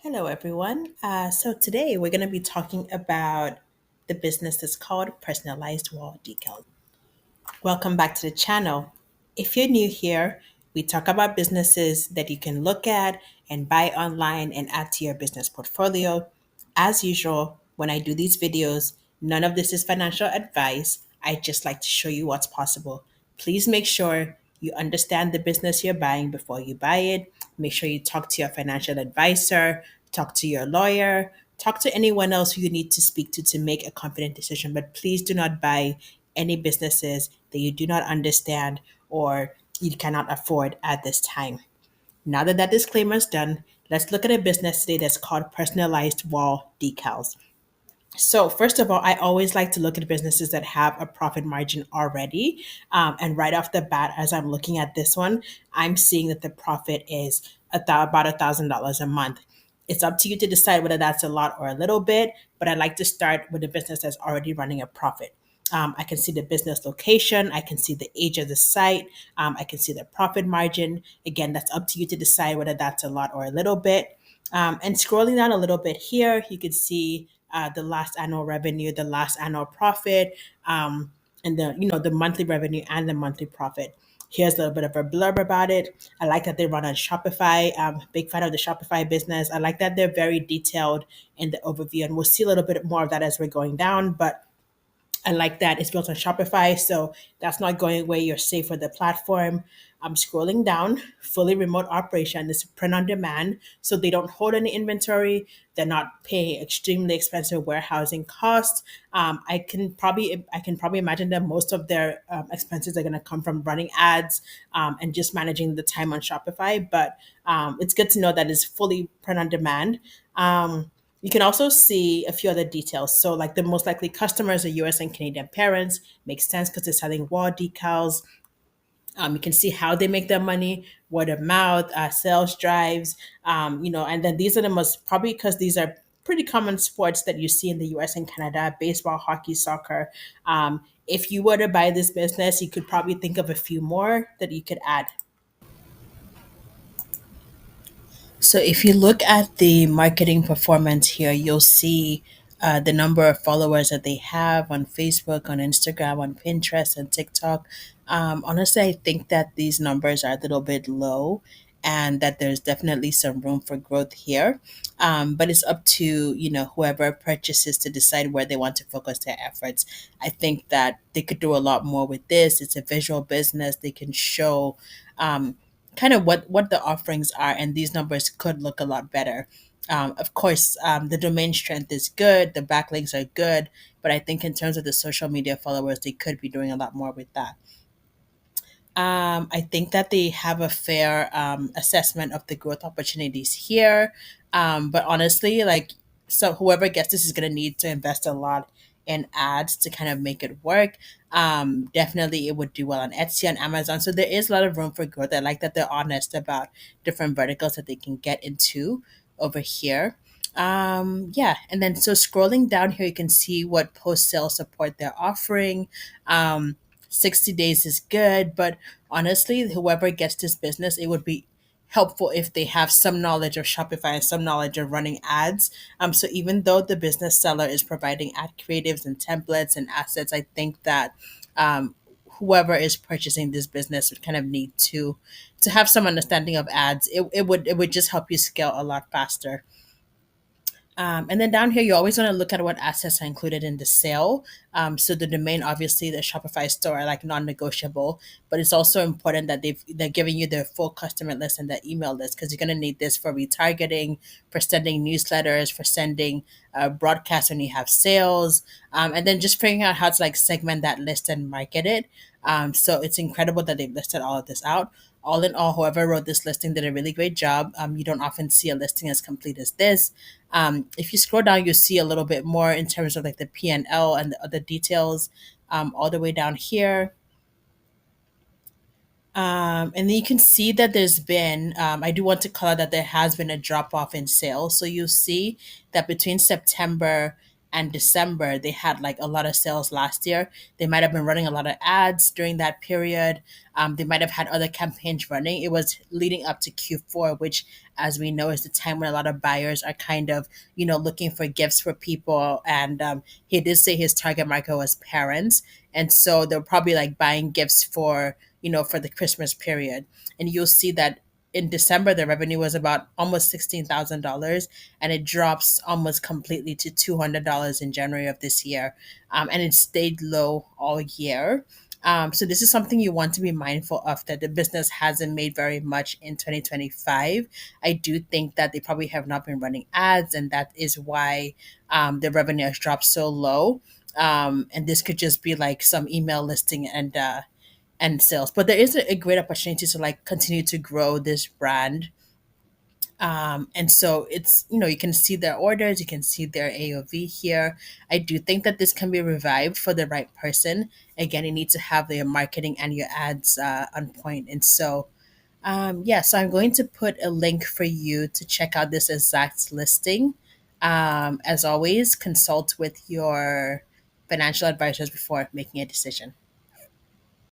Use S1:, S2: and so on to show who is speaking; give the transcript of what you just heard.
S1: Hello, everyone. So today we're going to be talking about the business that's called personalized wall decals. Welcome back to the channel. If you're new here, we talk about businesses that you can look at and buy online and add to your business portfolio. As usual, when I do these videos, none of this is financial advice. I just like to show you what's possible. Please make sure you understand the business you're buying before you buy it. Make sure you talk to your financial advisor, talk to your lawyer, talk to anyone else who you need to speak to make a confident decision. But please do not buy any businesses that you do not understand or you cannot afford at this time. Now that that disclaimer is done, let's look at a business today that's called personalized wall decals. So, first of all, I always like to look at businesses that have a profit margin already. And right off the bat, as I'm looking at this one, I'm seeing that the profit is about $1,000 a month. It's up to you to decide whether that's a lot or a little bit, but I like to start with a business that's already running a profit. I can see the business location. I can see the age of the site. I can see the profit margin. Again, that's up to you to decide whether that's a lot or a little bit. And scrolling down a little bit here, you can see the last annual revenue, the last annual profit, and the monthly revenue and the monthly profit. Here's a little bit of a blurb about it. I like that they run on Shopify. Big fan of the Shopify business. I like that they're very detailed in the overview, and we'll see a little bit more of that as we're going down. But I like that it's built on Shopify, so that's not going away. You're safe with the platform. I'm scrolling down, fully remote operation. This is print on demand, so they don't hold any inventory. They're not paying extremely expensive warehousing costs. I can probably imagine that most of their expenses are going to come from running ads and just managing the time on Shopify. But it's good to know that it's fully print on demand. You can also see a few other details. So, like the most likely customers are US and Canadian parents. Makes sense because they're selling wall decals. You can see how they make their money, word of mouth, sales drives, and then these are the most probably because these are pretty common sports that you see in the US and Canada: baseball, hockey, soccer. If you were to buy this business, you could probably think of a few more that you could add. So if you look at the marketing performance here, you'll see the number of followers that they have on Facebook, on Instagram, on Pinterest, and TikTok. Honestly, I think that these numbers are a little bit low and that there's definitely some room for growth here. But it's up to, whoever purchases to decide where they want to focus their efforts. I think that they could do a lot more with this. It's a visual business. They can show kind of what the offerings are, and these numbers could look a lot better. Of course, the domain strength is good, the backlinks are good, but I think in terms of the social media followers, they could be doing a lot more with that. I think that they have a fair assessment of the growth opportunities here. But honestly, so whoever gets this is going to need to invest a lot in ads to kind of make it work. Definitely, it would do well on Etsy and Amazon. So there is a lot of room for growth. I like that they're honest about different verticals that they can get into over here. Yeah, and then so scrolling down here, you can see what post sale support they're offering. 60 days is good, but honestly, whoever gets this business, it would be helpful if they have some knowledge of Shopify and some knowledge of running ads. So even though the business seller is providing ad creatives and templates and assets, I think that whoever is purchasing this business would kind of need to have some understanding of ads. It would just help you scale a lot faster. And then down here, you always want to look at what assets are included in the sale. So the domain, obviously, the Shopify store are like non-negotiable, but it's also important that they're giving you their full customer list and their email list because you're going to need this for retargeting, for sending newsletters, for sending broadcasts when you have sales, and then just figuring out how to like segment that list and market it. So it's incredible that they've listed all of this out. All in all, whoever wrote this listing did a really great job. You don't often see a listing as complete as this. If you scroll down, you'll see a little bit more in terms of like the P&L and the other details all the way down here. And then you can see that I do want to call out that there has been a drop off in sales. So you'll see that between September and December, they had like a lot of sales last year. They might have been running a lot of ads during that period. They might have had other campaigns running. It was leading up to Q4, which, as we know, is the time when a lot of buyers are kind of, looking for gifts for people. And he did say his target market was parents. And so they're probably like buying gifts for, for the Christmas period. And you'll see that in December, the revenue was about almost $16,000, and it drops almost completely to $200 in January of this year. And it stayed low all year. So this is something you want to be mindful of, that the business hasn't made very much in 2025. I do think that they probably have not been running ads, and that is why the revenue has dropped so low. And this could just be like some email listing and sales. But there is a great opportunity to like continue to grow this brand. And so it's, you can see their orders, you can see their AOV here. I do think that this can be revived for the right person. Again, you need to have your marketing and your ads on point. And so, yeah, so I'm going to put a link for you to check out this exact listing. As always, consult with your financial advisors before making a decision.